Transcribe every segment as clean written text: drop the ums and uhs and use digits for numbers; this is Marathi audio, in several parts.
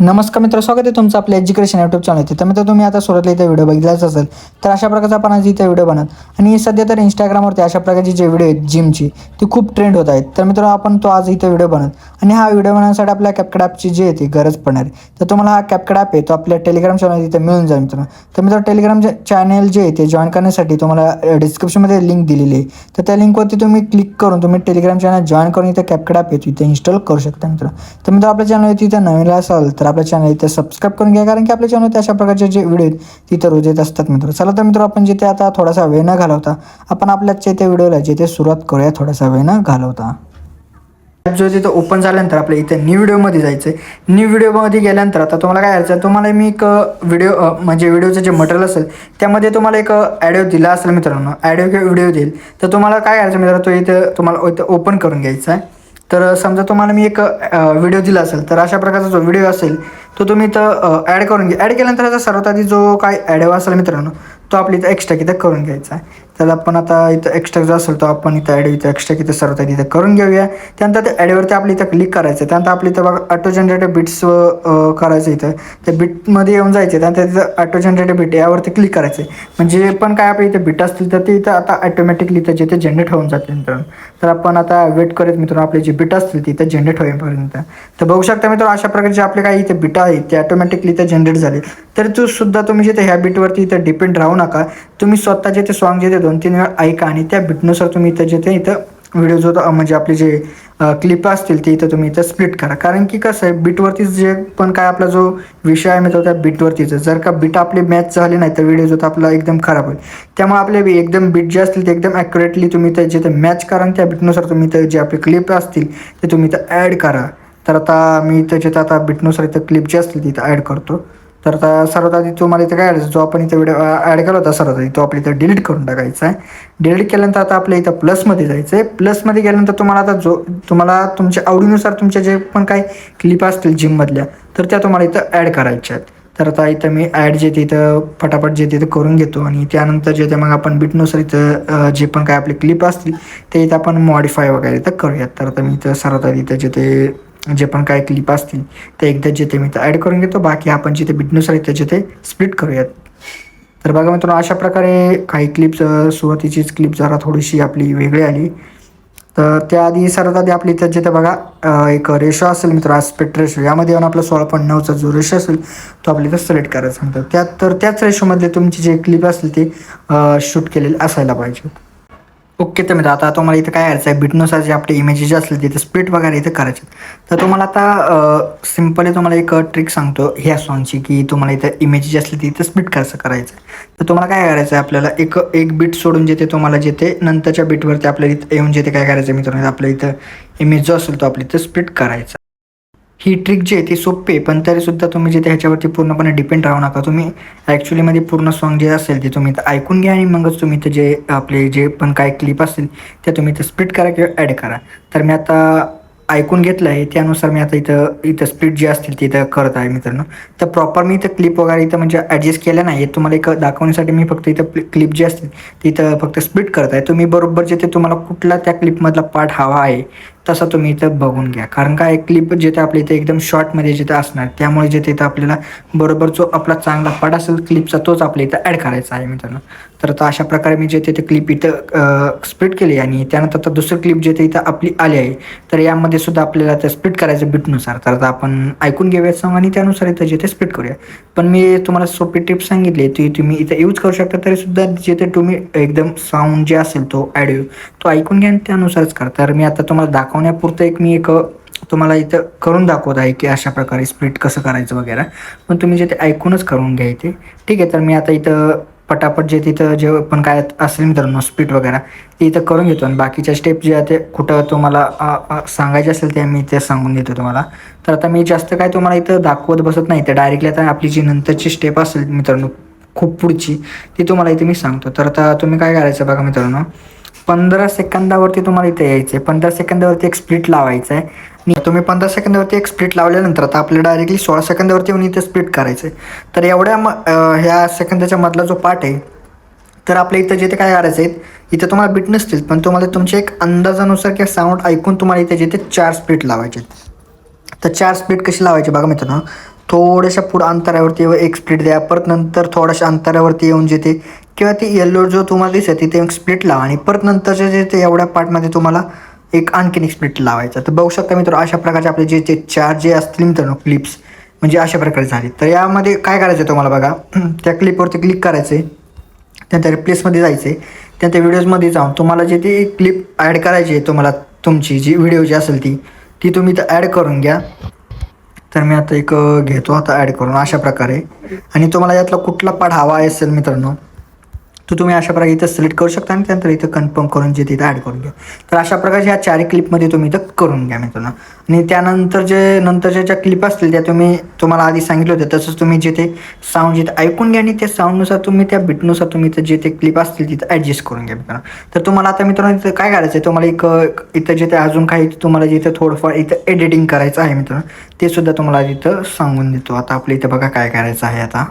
नमस्कार मित्र, स्वागत आहे तुमचं आपल्या एज्युकेशन यूट्यूब चॅनल. तर मित्र, तुम्ही आता सुरुवातीला इथे व्हिडिओ बघितलाच असेल. तर अशा प्रकारचा आपण आज इथे व्हिडिओ बनत आणि सध्या तर इंस्टाग्रामवरती अशा प्रकारचे जे व्हिडिओ आहेत जिमची ती खूप ट्रेंड होत आहेत. तर मित्र, आपण तो आज इथे व्हिडिओ बनत आणि हा व्हिडिओ बनवण्यासाठी आपल्या कॅपकट ॲपची जी आहे ती गरज पडणार आहे. तर तुम्हाला हा कॅपकट ॲप आहे तो आपल्या टेलिग्राम चॅनल इथे मिळून जाईल मित्रांनो. तर मित्र, टेलिग्राम चॅनल जे आहे ते जॉईन करण्यासाठी तुम्हाला डिस्क्रिप्शनमध्ये लिंक दिलेली आहे. तर त्या लिंकवरती तुम्ही क्लिक करून तुम्ही टेलिग्राम चॅनल जॉईन करून इथे कॅपकट ॲप आहे तिथे इन्स्टॉल करू शकता मित्र. तर मित्र, आपल्या चॅनलवरती इथे नवीन असाल तर आपल्या चॅनल इथे सबस्क्राईब करून घ्या, कारण की आपल्या चॅनलवरती अशा प्रकारचे जे व्हिडिओ आहेत तिथे रोज येत असतात मित्र. चला तर मित्र, आपण जिथे आता थोडासा वेळ न घालवता आपण आपल्याच्या इथे व्हिडिओला जिथे सुरुवात करूया थोडासा वेळ न घालवता. जो तिथं ओपन झाल्यानंतर आपल्या इथे न्यू व्हिडिओमध्ये जायचं आहे. न्यू व्हिडिओमध्ये गेल्यानंतर आता तुम्हाला काय करायचं, तुम्हाला मी एक व्हिडिओ म्हणजे व्हिडिओचं जे मटेरियल असेल त्यामध्ये तुम्हाला एक ॲडिओ दिला असेल मित्रांनो, ॲडिओ किंवा व्हिडिओ देईल. तर तुम्हाला काय करायचं मित्रांनो, तो इथं तुम्हाला इथं ओपन करून घ्यायचा आहे. तर समजा तुम्हाला मी एक व्हिडिओ दिला असेल तर अशा प्रकारचा जो व्हिडिओ असेल तो तुम्ही इथं ॲड करून घ्या. ॲड केल्यानंतर त्याचा सर्वात आधी जो काय ॲडिओ असेल मित्रांनो तो आपल्या इथं एक्स्ट्रा इथं करून घ्यायचा आहे. तर आपण आता इथं एक्स्ट्रा जो असेल तो आपण इथं ॲडिओ इथं एक्स्ट्रा इथं सर्वात आधी इथं करून घेऊया. त्यानंतर त्या ॲडिओवरती आपल्या इथं क्लिक करायचं. त्यानंतर आपल्या इथं बघा ऑटो जनरेटर बिट्स करायचं. इथं त्या बिटमध्ये येऊन जायचं. त्यानंतर तिथं ऑटो जनरेटर बिट यावरती क्लिक करायचं. म्हणजे पण काय आपल्या इथं बिट असतील तर ते इथं आता ऑटोमॅटिकली इथं जिथे जनरेट होऊन जाते मित्रांनो. तर आपण आता वेट करत मित्रांनो आपले जे बिट असतील तिथं जनरेट होईपर्यंत. तर बघू शकता मित्रांनो, अशा प्रकारचे आपले काही इथे बिट आहेत ते ऑटोमॅटिकली इथं जनरेट झाले. तर तो सुद्धा तुम्ही जिथे ह्या बिटवरती इथं डिपेंड राहू नका. तुम्ही स्वतः जे ते सॉन्ग जे ते 2-3 वेळा ऐका आणि त्या बिटनुसार तुम्ही इथं जे ते इथं व्हिडिओ जो म्हणजे आपले जे क्लिप असतील ते इथं तुम्ही इथं स्प्लिट करा. कारण की कसं आहे, बिटवरतीच जे पण काय आपला जो विषय आहे मित्र त्या बिटवरतीच. जर का बिट आपले मॅच झाले नाही तर व्हिडिओ जो आपला एकदम खराब होईल. त्यामुळे आपले एकदम बिट जे असतील ते एकदम ॲक्युरेटली तुम्ही इथं जे ते मॅच करा. त्या बिटनुसार तुम्ही इथं जे आपले क्लिप असतील ते तुम्ही इथं ॲड करा. तर आता मी इथं जे आता बिटनुसार इथं क्लिप जे असतील तिथं ॲड करतो. तर आता सर्वात आधी तुम्हाला इथं काय करायचं, जो आपण इथं व्हिडिओ ॲड केला होता सर्वात आधी तो आपल्या इथं डिलीट करून टाकायचा आहे. डिलीट केल्यानंतर आता आपल्या इथं प्लसमध्ये जायचं आहे. प्लसमध्ये गेल्यानंतर तुम्हाला आता जो तुम्हाला तुमच्या आवडीनुसार तुमच्या जे पण काही क्लिप असतील जिममधल्या तर त्या तुम्हाला इथं ॲड करायच्या आहेत. तर आता इथं मी ॲड जे तिथं फटाफट जे तिथं करून घेतो आणि त्यानंतर जे ते मग आपण बिटनुसार इथं जे पण काय आपले क्लिप असतील ते इथं आपण मॉडिफाय वगैरे इथं करूयात. तर आता मी इथं सर्वात आधी इथं जे पण काय क्लिप असतील ते एकदा जिथे मी इथं ॲड करून घेतो. बाकी आपण जिथे बिटनुसार इथं जिथे स्प्लिट करूयात. तर बघा मित्रांनो, अशा प्रकारे काही क्लिप्स सुरुवातीचीच क्लिप जरा थोडीशी आपली वेगळी आली. तर त्याआधी सर्वात आधी आपली इथं जिथं बघा एक रेशो असेल मित्र, आस्पेक्ट रेशो. यामध्ये येऊन आपला 16.9चा जो रेशो असेल तो आपल्या इथं सिलेक्ट करायचा नंतर त्याच रेशोमधले तुमची जे क्लिप असतील ते शूट केलेले असायला पाहिजे. ओके. तर मित्र, आता तुम्हाला इथं काय करायचं आहे, बिटनुसार जे आपले इमेजेस जे असतील तिथे स्प्लिट वगैरे इथं करायचे. तर तुम्हाला आता सिम्पली तुम्हाला एक ट्रिक सांगतो ह्या सॉन्गची, की तुम्हाला इथं इमेज जे असतील तिथं स्प्लिट कसं करायचं. तर तुम्हाला काय करायचं आहे, आपल्याला एक बीट सोडून जेथे तुम्हाला जेथे नंतरच्या बीटवरती आपल्या इथं येऊन जेथे काय करायचं मित्रांनो, आपल्या इथं इमेज जो असेल तो आपल्या इथं स्प्लिट करायचा. ही ट्रिक जी आहे ती सोपी आहे, पण तरीसुद्धा तुम्ही जे ह्याच्यावरती पूर्णपणे डिपेंड राहू नका. तुम्ही ॲक्च्युलीमध्ये पूर्ण सॉन्ग जे असेल ते तुम्ही इथं ऐकून घ्या आणि मगच तुम्ही इथं जे आपले जे पण काय क्लिप असतील ते तुम्ही इथं स्प्लिट करा किंवा ॲड करा. तर मी आता ऐकून घेतलं आहे, त्यानुसार मी आता इथं स्प्लिट जे असतील ते इथं करत आहे मित्रांनो. तर प्रॉपर मी इथं क्लिप वगैरे इथं म्हणजे ॲडजस्ट केलं नाही आहे. तुम्हाला एक दाखवण्यासाठी मी फक्त इथं क्लिप जे असतील ते इथं फक्त स्प्लिट करत आहे. तुम्ही बरोबर जिथे तुम्हाला कुठला त्या क्लिपमधला पार्ट हवा आहे तसं तुम्ही इथं बघून घ्या. कारण काय क्लिप जिथे आपल्या इथे एकदम शॉर्टमध्ये जिथे असणार त्यामुळे जिथे इथं आपल्याला बरोबर जो आपला चांगला पार्ट असेल क्लिपचा तोच आपल्या इथं ॲड करायचा आहे मित्रांनो. तर आता अशा प्रकारे मी जिथे ते क्लिप इथं स्प्लिट केली आणि त्यानंतर आता दुसरी क्लिप जिथे इथं आपली आली आहे तर यामध्ये सुद्धा आपल्याला ते स्प्लिट करायचं बिटनुसार. तर आता आपण ऐकून घेऊयात सॉन्ग आणि त्यानुसार इथं जिथे स्प्लिट करूया. पण मी तुम्हाला सोपी टिप्स सांगितली ती तुम्ही इथं यूज करू शकता. तरीसुद्धा जिथे तुम्ही एकदम साऊंड जे असेल तो ॲडिओ तो ऐकून घ्या आणि त्यानुसारच करा. तर मी आता तुम्हाला दाखवण्यापुरतं एक तुम्हाला इथं करून दाखवत आहे की अशा प्रकारे स्प्लिट कसं करायचं वगैरे. पण तुम्ही जे ते ऐकूनच करून घ्या इथे. ठीक आहे. तर मी आता इथं पटापट जे तिथं जे पण काय असेल मित्रांनो स्प्लिट वगैरे ते इथं करून घेतो आणि बाकीच्या स्टेप जे आहे ते कुठं तुम्हाला सांगायचे असेल ते मी ते सांगून देतो तुम्हाला. तर आता मी जास्त काय तुम्हाला इथं दाखवत बसत नाही. तर डायरेक्टली आता आपली जी नंतरची स्टेप असेल मित्रांनो खूप पुढची ती तुम्हाला इथे मी सांगतो. तर आता तुम्ही काय करायचं बघा मित्रांनो, 15 सेकंदावरती तुम्हाला इथे यायचं आहे. 15 सेकंदावरती एक स्प्लिट लावायचं आहे आणि तुम्ही 15 सेकंदावरती एक स्प्लिट लावल्यानंतर आता आपल्याला डायरेक्टली 16 सेकंदावरती येऊन इथे स्प्लिट करायचं आहे. तर एवढ्या ह्या सेकंदाच्या मधला जो पार्ट आहे तर आपल्या इथं जिथे काय करायचं आहे, इथं तुम्हाला बीट नसतील पण तुम्हाला तुमच्या एक अंदाजानुसार किंवा साऊंड ऐकून तुम्हाला इथे जिथे 4 स्प्लिट लावायचे आहेत. तर 4 स्प्लिट कशी लावायची बघा मित्रांनो. थोड्याशा पुढं अंतरावरती एक स्प्लिट द्या. परत नंतर थोड्याशा अंतरावरती येऊन जिथे किंवा ती येल्लो जो तुम्हाला दिसेल तिथे एक स्प्लिट लावा आणि परत नंतरच्या जे ते एवढ्या पार्टमध्ये तुम्हाला एक आणखीन एक स्प्लिट लावायचा. तर बघू शकता मित्र अशा प्रकारचे आपले जे ते 4 जे असतील मित्रांनो क्लिप्स म्हणजे अशा प्रकारे झाले. तर यामध्ये काय करायचं आहे तुम्हाला बघा, त्या क्लिपवरती क्लिक करायचं आहे, त्यानंतर रिप्लेसमध्ये जायचं आहे, त्यानंतर व्हिडिओजमध्ये जाऊन तुम्हाला जे ती क्लिप ॲड करायची आहे तुम्हाला तुमची जी व्हिडिओ जी असेल ती तुम्ही तर ॲड करून घ्या. तर मी आता एक घेतो आता ॲड करून अशा प्रकारे. आणि तुम्हाला यातला कुठला पार्ट हवा असेल मित्रांनो तो तुम्ही अशा प्रकारे इथं सिलेक्ट करू शकता आणि त्यानंतर इथं कन्फर्म करून जे तिथं ॲड करून घ्या. तर अशा प्रकारे ह्या 4 क्लिपमध्ये तुम्ही इथं करून घ्या मित्रांनो. आणि त्यानंतर जे नंतरच्या ज्या क्लिप असतील त्या तुम्हाला आधी सांगितलं होतं तसंच तुम्ही जे ते साऊंड जिथं ऐकून घ्या आणि त्या साऊंडनुसार तुम्ही त्या बीटनुसार तुम्ही इथं जे ते क्लिप असतील तिथं ॲडजस्ट करून घ्या मित्रांनो. तर तुम्हाला आता मित्रांनो इथं काय करायचं आहे, तुम्हाला एक इथं जे ते अजून काही तुम्हाला जिथं थोडंफार इथं एडिटिंग करायचं आहे मित्रांनो ते सुद्धा तुम्हाला इथं सांगून देतो. आता आपल्या इथं बघा काय करायचं आहे आता.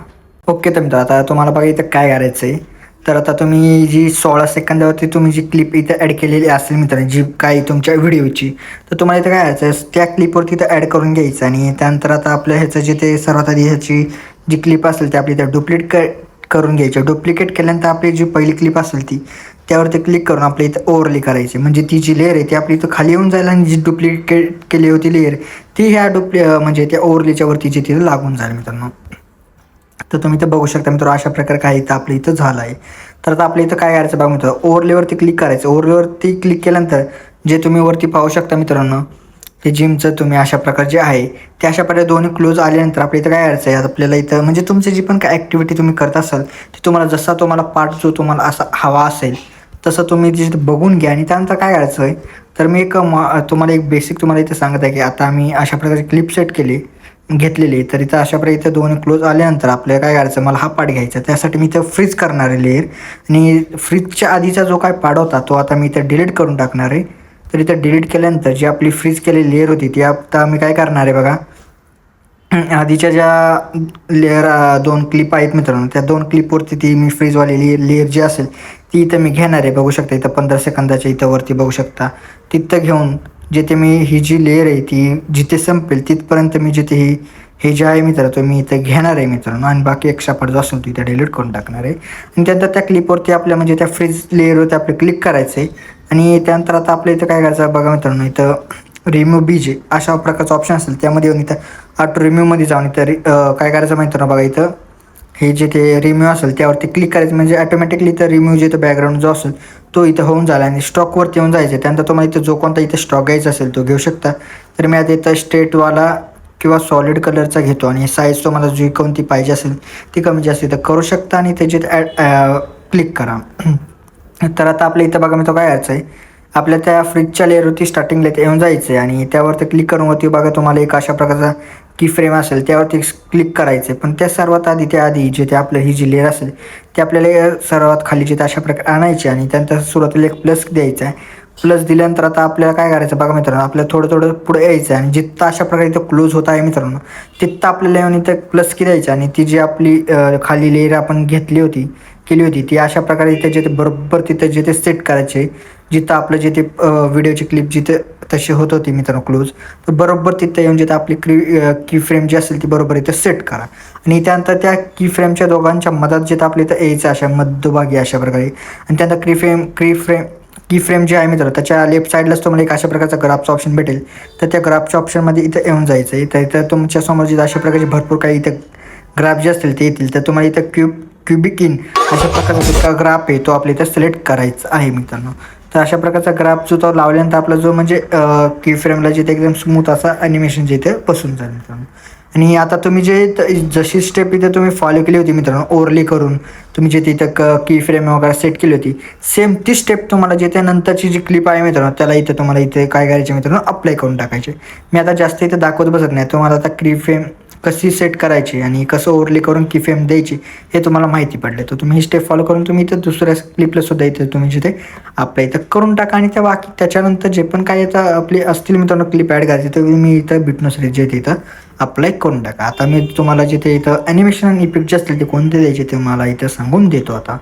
ओके तर मित्र आता तुम्हाला बघा इथं काय करायचं आहे. तर आता तुम्ही जी 16 सेकंदावरती तुम्ही जी क्लिप इथं ॲड केलेली असेल मित्रांनो जी काही तुमच्या व्हिडिओची, तर तुम्हाला इथं काय करायचं त्या क्लिपवरती इथं ॲड करून घ्यायचं. आणि त्यानंतर आता आपलं ह्याचं जे ते सर्वात आधी ह्याची जी क्लिप असेल ते आपली इथं डुप्लिकेट करून घ्यायची. डुप्लिकेट केल्यानंतर आपली जी पहिली क्लिप असेल त्यावरती क्लिक करून आपल्या इथं ओव्हरले करायची. म्हणजे ती जी लेअर आहे ती आपली इथं खाली येऊन जाईल आणि जी डुप्लिकेट केली होती लेअर ती ह्या म्हणजे त्या ओव्हरलेच्या वरती जी तिथं लागून जाईल मित्रांनो. तर तुम्ही इथं बघू शकता मित्रांनो अशा प्रकारे काय इथं आपल्या इथं झालं आहे. तर आता आपल्या इथं काय करायचं बघा मित्रांनो, ओव्हरलेवरती क्लिक करायचं. ओव्हरलेवरती क्लिक केल्यानंतर जे तुम्ही वरती पाहू शकता मित्रांनो ते जिमचं तुम्ही अशा प्रकारे जे आहे ते अशा प्रकारे दोन्ही क्लोज आल्यानंतर आपल्या इथं काय करायचं आहे आपल्याला इथं म्हणजे तुमची जी पण काय ॲक्टिव्हिटी तुम्ही करत असाल ती तुम्हाला जसा तुम्हाला पार्ट जो तुम्हाला असा हवा असेल तसं तुम्ही जिथं बघून घ्या. आणि त्यानंतर काय करायचं आहे तर मी तुम्हाला एक बेसिक तुम्हाला इथं सांगत आहे की आता आम्ही अशा प्रकारे क्लिप सेट घेतलेली. तर इथं अशा प्रकारे इथं दोन्ही क्लोज आल्यानंतर आपल्याला काय करायचं मला हा पार्ट घ्यायचा. त्यासाठी मी इथं फ्रीज करणार आहे लेअर आणि फ्रीजच्या आधीचा जो काय पार्ट होता तो आता मी इथं डिलीट करून टाकणार आहे. तर इथं डिलीट केल्यानंतर जी आपली फ्रीज केलेली लेअर होती ती आता मी काय करणार आहे बघा, आधीच्या ज्या लेअर 2 क्लिप आहेत मित्रांनो त्या 2 क्लिपवरती ती मी फ्रीजवालेली लेअर जी असेल ती इथं मी घेणार आहे. बघू शकता इथं 15 सेकंदाच्या इथं वरती बघू शकता तिथं घेऊन जिथे मी ही जी लेअर आहे ती जिथे संपेल तिथपर्यंत मी जिथे हे जे आहे मित्र तो मी इथं घेणार आहे मित्रांनो. आणि बाकी एक्स्ट्रा पार्ट जो असेल तो इथं डिलीट करून टाकणार आहे. आणि त्यानंतर त्या क्लिपवरती आपल्या म्हणजे त्या फ्रीज लेअरवरती आपलं क्लिक करायचं आहे. आणि त्यानंतर आता आपल्या इथं काय करायचं बघा मित्रांनो इथं रिमूव्ह बीजे अशा प्रकारचं ऑप्शन असेल त्यामध्ये येऊन इथं ऑटो रिम्यूव्हमध्ये जाऊन इथं काय करायचं माहिती ना बघा इथं हे जे ते रिम्यूव्ह असेल त्यावरती क्लिक करायचं म्हणजे ऑटोमॅटिकली इथं रिम्यूव्ह जे बॅकग्राऊंड जो असेल तो इथं होऊन झाला. आणि स्टॉकवरती येऊन जायचं. त्यानंतर तुम्हाला इथं जो कोणता इथं स्टॉक घ्यायचा असेल तो घेऊ शकता. तर मी आता इथं स्ट्रेटवाला किंवा सॉलिड कलरचा घेतो आणि साईज तुम्हाला जी कोणती पाहिजे असेल ती कमी जास्त इथं करू शकता आणि त्याची क्लिक करा. तर आता आपल्या इथं बघा मी तो काय करायचं आहे आपल्या त्या फ्रीजच्या लेअरवरती स्टार्टिंगला इथे येऊन जायचं आहे. आणि त्यावरती क्लिक करून वरती बघा तुम्हाला एक अशा प्रकारचा की फ्रेम असेल त्यावरती क्लिक करायचं आहे. पण त्या सर्वात आधी त्याआधी जे ते आपलं ही जी लेअर असेल ते आपल्याला सर्वात खाली जिथे अशा प्रकारे आणायची आणि त्यानंतर सुरुवातीला एक प्लस द्यायचा आहे. प्लस दिल्यानंतर आता आपल्याला काय करायचं बघा मित्रांनो आपल्याला थोडं थोडं पुढे यायचं आहे. आणि जिथं अशा प्रकारे इथं क्लोज होत आहे मित्रांनो तिथं आपल्याला येऊन इथं प्लस की द्यायचं. आणि ती जी आपली खाली लेअर आपण केली होती ती अशा प्रकारे इथं जिथे बरोबर तिथं जिथे सेट करायचे जिथं आपलं जिथे व्हिडिओची क्लिप जिथे तशी होत होती मित्रांनो क्लोज तर बरोबर तिथं येऊन जिथं आपली की फ्रेम जी असेल ती बरोबर इथं सेट करा. आणि त्यानंतर त्या की फ्रेमच्या दोघांच्या मधात जिथं आपल्या इथं यायचं अशा मध्यभागी अशा प्रकारे. आणि त्यानंतर की फ्रेम जे आहे मित्र त्याच्या लेफ्ट साईडलाच तुम्हाला एक अशा प्रकारचा ग्राफचा ऑप्शन भेटेल. तर त्या ग्राफच्या ऑप्शनमध्ये इथं येऊन जायचं आहे. तर इथं तुमच्यासमोर जिथं अशा प्रकारचे भरपूर काही इथं ग्राफ जे असतील ते येतील. तर तुम्हाला इथं क्युबिक इन अशा प्रकारचा ग्राफ आहे तो आपल्या इथं सिलेक्ट करायचा आहे मित्रांनो. तर अशा प्रकारचा ग्राफ जो तो लावल्यानंतर आपला जो म्हणजे की फ्रेमला जिथे एकदम स्मूथ असा ॲनिमेशन जिथे बसून जाईल मित्रांनो. आणि आता तुम्ही जशी स्टेप इथे तुम्ही फॉलो केली होती मित्रांनो ओव्हरले करून तुम्ही जे तिथं की फ्रेम वगैरे सेट केली होती सेम ती स्टेप तुम्हाला जिथे नंतरची जी क्लिप आहे मित्रांनो त्याला इथं तुम्हाला इथे काय करायचे मित्रांनो अप्लाय करून टाकायचे. मी आता जास्त इथं दाखवत बसत नाही. तुम्हाला आता की फ्रेम कशी सेट करायची आणि कसं ओव्हरले करून की फ्रेम द्यायची हे तुम्हाला माहिती पडले. तर तुम्ही ही स्टेप फॉलो करून तुम्ही इथं दुसऱ्या क्लिपला सुद्धा इथं तुम्ही जिथे आपल्या इथं करून टाका. आणि त्या बाकी त्याच्यानंतर जे पण काय इथं आपले असतील मित्रांनो क्लिप ॲड करायची तर मी इथं बिटनुसार जे इथं अप्लाय करून टाका. आता मी तुम्हाला जिथे इथं ॲनिमेशन आणि इफेक्ट जे असतील ते कोणते द्यायचे ते मला इथं सांगून देतो. आता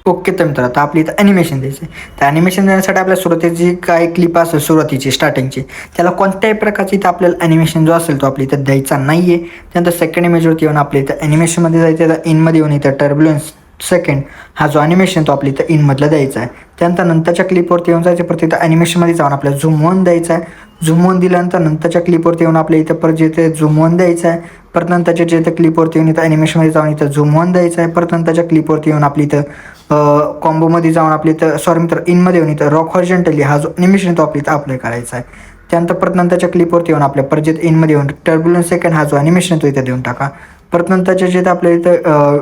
ओके. तर मित्र आता आपली इथं ॲनिमेशन द्यायचं आहे. तर ॲनिमेशन देण्यासाठी आपल्या सुरुवातीची जी काही क्लिप असेल सुरुवातीची स्टार्टिंगची, त्याला कोणत्याही प्रकारची इथं आपल्याला ॲनिमेशन जो असेल तो आपल्या इथं द्यायचा नाही आहे. त्यानंतर सेकंड इमेजवरती येऊन आपल्या इथं ॲनिमेशनमध्ये जायचं आहे. तर इनमध्ये येऊन इथं टर्ब्युलन्स सेकंड हा जो ॲनिमेशन तो आपल्या इथं इनमधला द्यायचा आहे. त्यानंतर नंतरच्या क्लिपवरती येऊन जायचं, परत इथं ॲनिमेशनमध्ये जाऊन आपल्याला झूम वन द्यायचा आहे. झूम वन दिल्यानंतर नंतरच्या क्लिपवरती येऊन आपल्या इथं परत जे झूम वन द्यायचं आहे. परत नंतरच्या जे क्लिपवरती येऊन इथं ॲनिमेशनमध्ये जाऊन इथं झूम वन द्यायचं आहे. परत नंतरच्या क्लिपवरती येऊन आपली इथं कॉम्बोमध्ये जाऊन आपली इथं सॉरी मित्र इनमध्ये येऊन इथं रॉक हॉरिझॉन्टली हा जो ॲनिमेशन तो आपल्या इथं अप्लाय करायचा आहे. त्यानंतर परत नंतरच्या क्लिपवरती येऊन आपल्या परत जे इनमध्ये येऊन टर्ब्युलन्स सेकंड हा जो ॲनिमेशन तो इथं देऊन टाका. परत नंतरच्या जे आपल्या इथं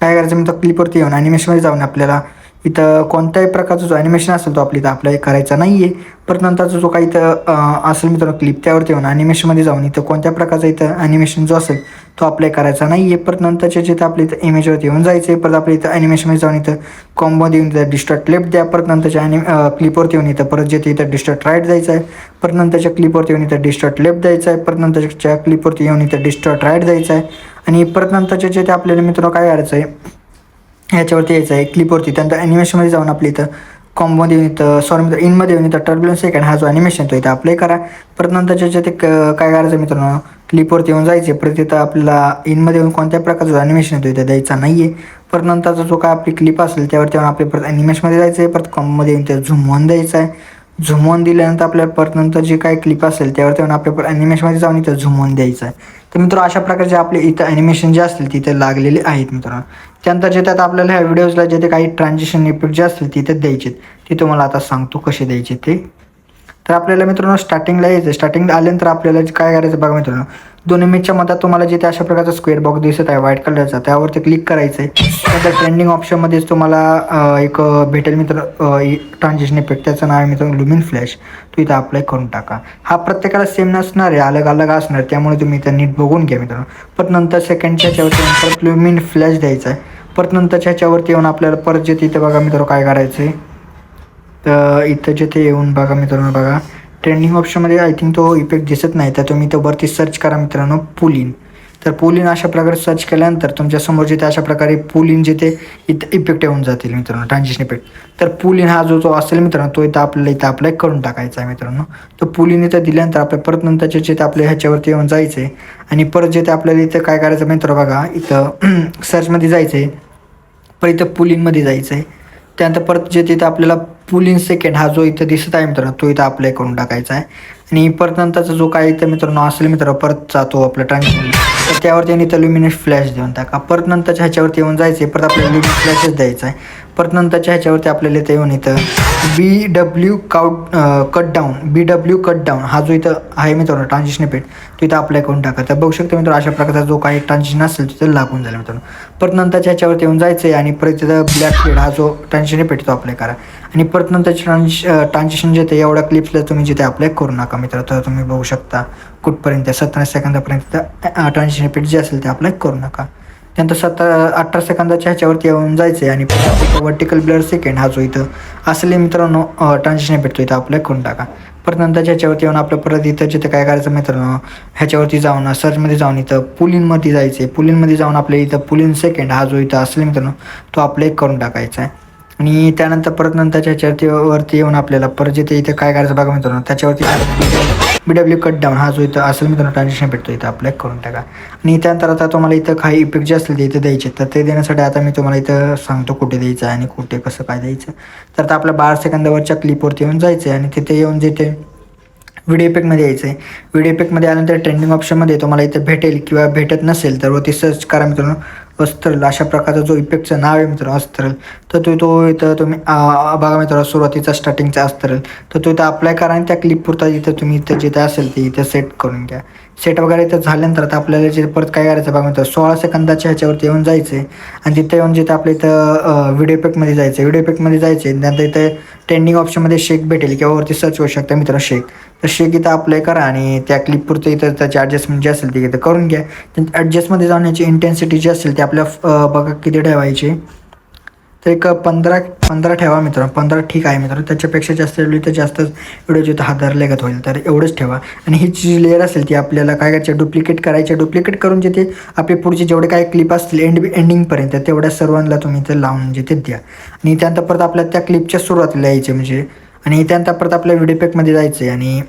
काय करायचं मित्र क्लिपवरती येऊन ॲनिमेशनमध्ये जाऊन आपल्याला इथं कोणत्याही प्रकारचा जो ॲनिमेशन असेल तो आपल्या इथं अप्लाय करायचा नाही आहे. परत नंतरचा जो काही इथं असेल मित्रांनो क्लिप त्यावरती येऊन ॲनिमेशनमध्ये जाऊन इथं कोणत्या प्रकारचा इथं ॲनिमेशन जो असेल तो अप्लाय करायचा नाही आहे. परत नंतरच्या जिथं आपल्या इथं इमेजवरती येऊन जायचं आहे. परत आपल्या इथं ॲनिमेशनमध्ये जाऊन इथं कॉम्बोमध्ये येऊन इथं डिस्टॉर्ट लेफ्ट द्या. परत नंतरच्या क्लिपवरती येऊन इथं परत जे इथं डिस्टॉर्ट राईट जायचं आहे. परत नंतरच्या क्लिपवरती येऊन इथं डिस्टॉर्ट लेफ्ट द्यायचं आहे. परत नंतरच्या क्लिपवरती येऊन इथं डिस्टॉर्ट राईट द्यायचं आहे. आणि परत नंतरच्या जे ते आपल्याला मित्रांनो काय करायचं आहे ह्याच्यावरती यायचं आहे क्लिपवरती. त्यानंतर ॲनिमेशनमध्ये जाऊन आपल्या इथं कॉम्बोमध्ये येऊन इथं सॉरी मित्र इनमध्ये येऊन इथं टर्ब्युलन्स सेकंड हा जो ॲनिमेशन तो इथं अप्लाय करा. परत नंतरच्या जे ते काय करायचं मित्रांनो क्लिपवरती येऊन जायचे. परत इथं आपल्याला इनमध्ये येऊन कोणत्याही प्रकारचा जो ॲनिमेशन येतो इथं द्यायचा नाही आहे. परत नंतरचा जो काय आपली क्लिप असेल त्यावरती येऊन आपल्या परत ॲनिमेशनमध्ये जायचं आहे. परत कॉम्बोमध्ये येऊन इथं झूम वन द्यायचं आहे. झूम वन दिल्यानंतर आपल्याला परत नंतर जे काही क्लिप असेल त्यावरती येऊन आपल्या परत ॲनिमेशनमध्ये जाऊन इथं झूम वन द्यायचं आहे. तर मित्रांनो अशा प्रकारचे आपले इथं ॲनिमेशन जे असतील तिथे लागलेले आहेत मित्रांनो. त्यानंतर जे त्यात आपल्याला ह्या व्हिडिओजला जे ते काही ट्रान्झिशन इफेक्ट जे असतील तिथे द्यायचे ते तुम्हाला आता सांगतो कसे द्यायचे ते. तर आपल्याला मित्रांनो स्टार्टिंगला यायचं. स्टार्टिंगला आल्यानंतर आपल्याला काय करायचं बघा मित्रांनो, 2 इमेजच्या मधात तुम्हाला जे ते अशा प्रकारचा स्क्वेअर बॉक्स दिसत आहे व्हाईट कलरचा त्यावरती क्लिक करायचं आहे. त्यानंतर ट्रेंडिंग ऑप्शनमध्येच तुम्हाला एक भेटेल मित्र ट्रान्झिशन इफेक्ट, त्याचं नाव आहे मित्रांनो लुमिन फ्लॅश. तो इथं अप्लाय करून टाका. हा प्रत्येकाला सेम नसणार आहे, अलग अलग असणार, त्यामुळे तुम्ही इथं नीट बघून घ्या मित्रांनो. परत नंतर सेकंडच्या ह्याच्यावरती परत लुमिन फ्लॅश द्यायचा आहे. परत नंतरच्या ह्याच्यावरती येऊन आपल्याला परत जे तिथं बघा मित्रांनो काय करायचं आहे, तर इथं जे ते येऊन बघा मित्रांनो बघा ट्रेंडिंग ऑप्शनमध्ये आय थिंक तो इफेक्ट दिसत नाही, तर तुम्ही तो वरती सर्च करा मित्रांनो पुलिन. तर पुलिन अशा प्रकारे सर्च केल्यानंतर तुमच्यासमोर जिथे अशा प्रकारे पुलिन जिथे इथं इफेक्ट येऊन जातील मित्रांनो ट्रान्झिशन इफेक्ट. तर पुलिन हा जो असेल मित्रांनो तो इथं आपल्याला इथं अप्लाय करून टाकायचा आहे मित्रांनो. तो पुलिन इथं दिल्यानंतर आपल्या परत नंतरचे जिथे आपल्या ह्याच्यावरती येऊन जायचं आहे आणि परत जिथे आपल्याला इथं काय करायचं मित्रांनो बघा इथं सर्चमध्ये जायचं आहे. परत इथं पुलिनमध्ये जायचं आहे. त्यानंतर परत जे तिथं आपल्याला पुलिन सेकंड हा जो इथं दिसत आहे मित्रांनो तो इथं अप्लाय करून टाकायचा आहे. आणि परत नंतरचा जो काय इथं मित्रांनो असेल मित्रांनो परत जातो आपला ट्रान्झिशन, तर त्यावरती इथं लुमिनस फ्लॅश देऊन टाका. परत नंतरच्या ह्याच्यावरती येऊन जायचं आहे. परत आपल्याला लुमिनस फ्लॅशच द्यायचा आहे. परत नंतरच्या ह्याच्यावरती आपल्याला इथं येऊन इथं BW कट डाऊन हा जो इथं आहे मित्रांनो ट्रान्झिशन इफेक्ट तो इथं अप्लाय करून टाका. तर बघू शकतो मित्रांनो अशा प्रकारचा जो काही ट्रान्झिशन असेल तिथं लागून जाईल मित्रांनो. परत नंतरच्या ह्याच्यावरती येऊन जायचं आहे आणि परत तिथं ब्लॅक शेड हा जो ट्रान्झिशन इफेक्ट तो अप्लाय करा. आणि परत नंतरचे ट्रान्झिशन जे ते एवढ्या क्लिप्सला तुम्ही जिथे अप्लाय करू नका मित्र. तर तुम्ही बघू शकता कुठपर्यंत 17 सेकंदापर्यंत ट्रान्झिशन इफेक्ट जे असेल ते अप्लाय करू नका. त्यानंतर 18 सेकंदाच्या ह्याच्यावरती येऊन जायचं आहे आणि परत वर्टिकल ब्लर सेकंड हा जो इथं असले मित्रांनो ट्रान्झिशन इफेक्ट तो इथं अप्लाय करून टाका. परत नंतरच्या ह्याच्यावरती येऊन आपलं परत इथं जिथं काय करायचं मित्रांनो ह्याच्यावरती जाऊन सर्चमध्ये जाऊन इथं पुलिनमध्ये जायचं आहे. पुलिनमध्ये जाऊन आपल्या इथं पुलिन सेकंड हा जो इथं असले मित्रांनो तो अप्लाय करून टाकायचा आहे. आणि त्यानंतर परत नंतरच्या ह्याच्यावरती येऊन आपल्याला परत जिथे इथं काय करायचं बघा मित्रांनो त्याच्यावरती BW कट डाऊन हा जो इथं असेल मित्रांनो ट्रान्झिशन भेटतो इथं अप्लाय करून टाका. आणि त्यानंतर आता तुम्हाला इथं काही इफेक्ट जे असतील ते इथं द्यायचे, तर ते देण्यासाठी आता मी तुम्हाला इथं सांगतो कुठे द्यायचं आहे आणि कुठे कसं काय द्यायचं. तर आता आपल्या 12 सेकंदावरच्या क्लिपवरती येऊन जायचं आहे आणि तिथे येऊन जिथे व्हिडिओ इफेक्टमध्ये यायचं आहे. व्हिडिओ इफेक्टमध्ये आल्यानंतर ट्रेंडिंग ऑप्शनमध्ये तुम्हाला इथं भेटेल किंवा भेटत नसेल तर वरती सर्च करा मित्रांनो अस्त्रल अशा प्रकारचा जो इफेक्टचं नाव आहे मित्रांनो अस्त्रल. तर तो इथं तुम्ही बघा मित्रांनो सुरुवातीचा स्टार्टिंगचा अस्त्रल तर तो इथं अप्लाय करा आणि त्या क्लिपपुरता इथं तुम्ही इथं जिथं असेल ते इथं सेट करून घ्या. सेट वगैरे इथं झाल्यानंतर आता आपल्याला जे परत काय करायचं बघा मित्रांनो 16 सेकंदाच्या ह्याच्यावरती येऊन जायचं आहे आणि तिथं येऊन जिथं आपल्या इथं व्हिडिओ इफेक्टमध्ये जायचं आहे. व्हिडिओ इफेक्टमध्ये जायचं आहे त्यानंतर इथं ट्रेंडिंग ऑप्शनमध्ये शेक भेटेल किंवा वरती सर्च करू शकता मित्रांनो शेक. तर शेक इथं अप्लाय करा आणि त्या क्लिपपुरतं इथं त्याची ॲडजस्टमेंट जे असेल ते इथं करून घ्या. ॲडजस्टमध्ये जाऊन याची इंटेन्सिटी जी असेल ते आपल्या बघा किती ठेवायची तर एक 15 ठेवा मित्रांनो, 15 ठीक आहे मित्रांनो. त्याच्यापेक्षा जास्त ठेवली तर जास्तच व्हिडिओ जिथं हादरलेगत होईल, तर एवढंच ठेवा. आणि ही जी लेअर असेल ती आपल्याला काय करायची, डुप्लिकेट करायची. डुप्लिकेट करून जिथे आपले पुढचे जेवढे काही क्लिप असतील एंडिंगपर्यंत तेवढ्या सर्वांना तुम्ही ते लावून जिथे द्या. आणि त्यानंतर परत आपल्या त्या क्लिपच्या सुरुवातीला यायचे म्हणजे, आणि त्यानंतर परत आपल्या व्हिडिओ पॅकमध्ये जायचं आहे आणि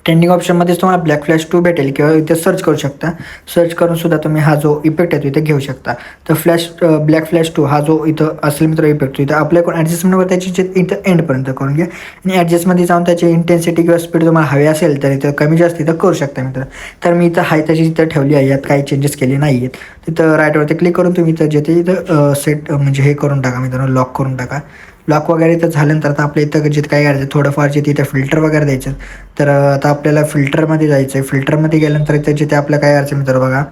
ट्रेंडिंग ऑप्शनमध्येच तुम्हाला ब्लॅक फ्लॅश 2 भेटेल किंवा इथे सर्च करू शकता. सर्च करून सुद्धा तुम्ही हा जो इफेक्ट आहे तो इथे घेऊ शकता. तर ब्लॅक फ्लॅश 2 हा जो इथं असेल मित्र इफेक्ट, इथं अप्लाय ॲडजस्टमेंटवर त्याची इथं एंडपर्यंत करून घ्या. आणि ॲडजस्टमध्ये जाऊन त्याची इंटेन्सिटी किंवा स्पीड तुम्हाला हवी असेल तर इथं कमी जास्त इथं करू शकता मित्र. तर मी इथं हाय त्याची इथं ठेवली आहे, यात काही चेंजेस केले नाही आहेत. तिथं राईटवरती क्लिक करून तुम्ही इथं जिथे इथं सेट म्हणजे हे करून टाका मित्रांनो, लॉक करून टाका. लॉक वगैरे इथं झाल्यानंतर आता आपल्या इथं जिथं काय करायचं थोडंफार जिथे इथं फिल्टर वगैरे द्यायचं. तर आता आपल्याला फिल्टरमध्ये जायचं आहे. फिल्टरमध्ये गेल्यानंतर इथं जिथे आपल्याला काय करायचं मित्र बघा,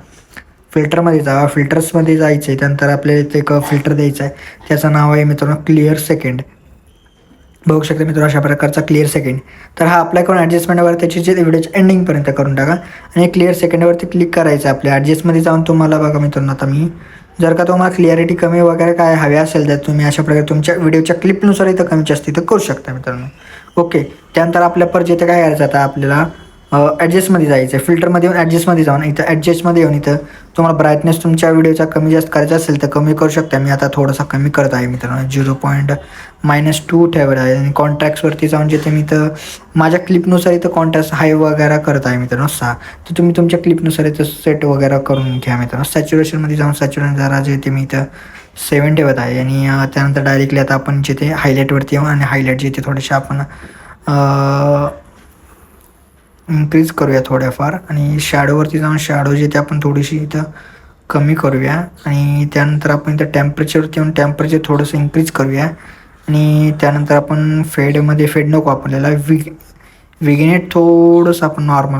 फिल्टरमध्ये जा. फिल्टर्समध्ये जायचं आहे. त्यानंतर आपल्याला इथे एक फिल्टर द्यायचं आहे. त्याचं नाव आहे मित्रांनो क्लिअर सेकंड. बघू शकता मित्र अशा प्रकारचा क्लिअर सेकंड. तर हा अप्लाय करून ॲडजस्टमेंटवर त्याची जे व्हिडिओच्या एंडिंगपर्यंत करून टाका. आणि क्लिअर सेकंडवरती क्लिक करायचं आपल्या ॲडजस्टमध्ये जाऊन. तुम्हाला बघा मित्रांनो आता मी जर का तुम्हाला क्लिअरिटी कमी वगैरे काय हवे असेल तर तुम्ही अशा प्रकारे तुमच्या व्हिडिओच्या क्लिपनुसार इथं कमी जास्त इथं करू शकता मित्रांनो. ओके. त्यानंतर आपल्या परत जिथे काय करायचं आता आपल्याला ॲडजस्टमध्ये जायचं आहे. फिल्टरमध्ये येऊन ॲडजस्टमध्ये जाऊन इथं ॲडजस्टमध्ये येऊन इथं तुम्हाला ब्राईटनेस तुमच्या व्हिडिओचा कमी जास्त करायचा असेल तर कमी करू शकता. मी आता थोडासा कमी करत आहे मित्रांनो, 0.-2 ठेवत आहे. आणि कॉन्ट्रॅक्ट्सवरती जाऊन जिथे मी इथं माझ्या क्लिपनुसार इथं कॉन्ट्रॅक्ट हाय वगैरे करत आहे मित्रांनो 6. तर तुम्ही तुमच्या क्लिपनुसार इथं सेट वगैरे करून घ्या मित्रांनो. सॅच्युरेशनमध्ये जाऊन सॅच्युरेशन जरा जिथे मी इथं 7 ठेवत आहे. आणि त्यानंतर डायरेक्टली आता आपण जिथे हायलाईटवरती येऊ आणि हायलाईट जिथे थोडेसे आपण इन्क्रीज करूया थोड्याफार. आणि शॅडोवरती जाऊन शॅडो जिथे आपण थोडीशी इथं कमी करूया. आणि त्यानंतर आपण इथं टेम्परेचरवरती येऊन टेम्परेचर थोडंसं इन्क्रीज करूया. आणि त्यानंतर आपण फेडमध्ये फेड नको आपल्याला विगिनेट थोडंसं आपण नॉर्मल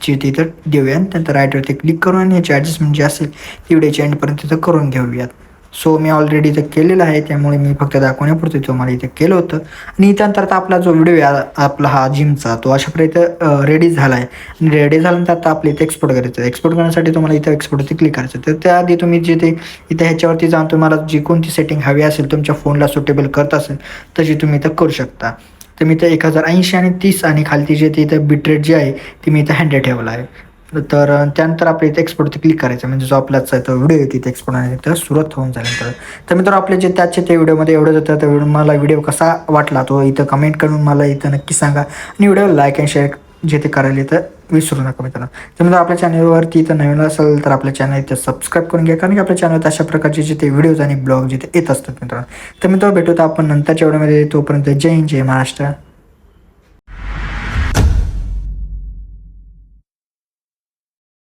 जिथे इथं देऊया. त्यानंतर राईटवरती क्लिक करून आणि याची ॲडजस्टमेंट जी असेल ती व्हिडिओच्या एंडपर्यंत इथं करून घेऊयात. सो मी ऑलरेडी इथं केलेलं आहे, त्यामुळे मी फक्त दाखवण्यापुरतं तुम्हाला इथे केलं होतं. आणि त्यानंतर आता आपला जो व्हिडिओ आहे आपला हा जिमचा तो अशा प्रकारे रेडी झाला आहे. आणि रेडी झाल्यानंतर आता आपल्या इथे एक्सपोर्ट करायचं आहे. एक्सपोर्ट करण्यासाठी तुम्हाला इथं एक्सपोर्टवरती क्लिक करायचं. तर त्याआधी तुम्ही जिथे इथं ह्याच्यावरती जाऊन तुम्हाला जी कोणती सेटिंग हवी असेल तुमच्या फोनला सुटेबल करत असेल तशी तुम्ही इथं करू शकता. तर मी इथं 1080 आणि 30 आणि खालती जे इथं बिटरेट जे आहे ती मी इथं 100 ठेवला आहे. तर त्यानंतर आपल्या इथे एक्सपोर्टवरती क्लिक करायचं म्हणजे जो आपलाच तो व्हिडिओ आहे तिथे एक्सपोर्ट आणि तिथं सुरुवात होऊन झाल्यानंतर. तर मित्रांनो आपले जे त्याचे ते व्हिडिओमध्ये एवढंच होतं. तर मला व्हिडिओ कसा वाटला तो इथं कमेंट करून मला इथं नक्की सांगा. आणि व्हिडिओ लाईक अँड शेअर जे ते करायला तर विसरू नका मित्रांनो. तर मित्रांनो आपल्या चॅनलवरती इथं नवीन असेल तर आपल्या चॅनल इथं सबस्क्राईब करून घ्या, कारण की आपल्या चॅनलवर अशा प्रकारचे जे ते व्हिडिओज आणि ब्लॉग जिथे येत असतात मित्रांनो. तर मित्रांनो भेटूत आपण नंतरच्या व्हिडिओमध्ये. तोपर्यंत जय हिंद जय महाराष्ट्र.